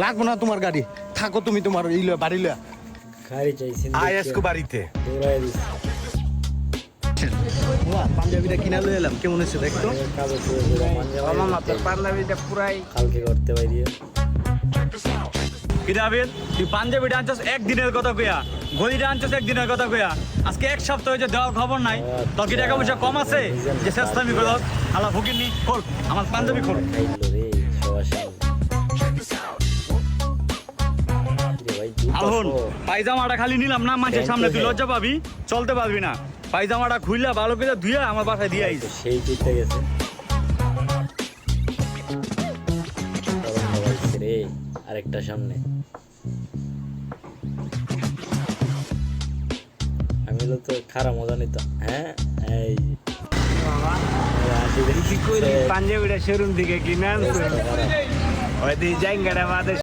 লাগবো না তোমার গাড়ি, থাকো তুমি তোমার বাড়ি লয়া। গাড়ি চাইছি আইএসকো বাড়িতে দৌড়াই দিছি পাঞ্জাবিটা কিনা লয়ে এলাম, কেমন হয়েছে দেখতো? কাগজ মামা তোর পাঞ্জাবিটা পুরাই কালকে করতে পারি কিরাবেন তুই পাঞ্জাবিটা আনছস একদিনের কথা কইয়া, গলিটা আনছস একদিনের কথা কইয়া, আজকে এক সপ্তাহ হয়েছে দেওয়ার খবর নাই। তোর কি টাকা পয়সা কম আছে যে শেষতামি করো? আল্লাহ ফকিরনি খোল আমার পাঞ্জাবি খোল। খাইলো রে সবার সামনে ভাই আহন পায়জামাটা খালি নিলাম না, মানুষের সামনে তুই লজ্জা পাবি, চলতে পারবি না। পায়জামাটা খুললা ভালো করে ধুইয়া আমার বাসায় দিয়ে আইস। সেই জিতে গেছে রে আরেকটা সামনে আমি তো খারাপ মজা নিতাম। হ্যাঁ এই পাঞ্জাবিটা শোরুম থেকে কিনে আনছো ওই দিয়ে জায়গাটা বাদে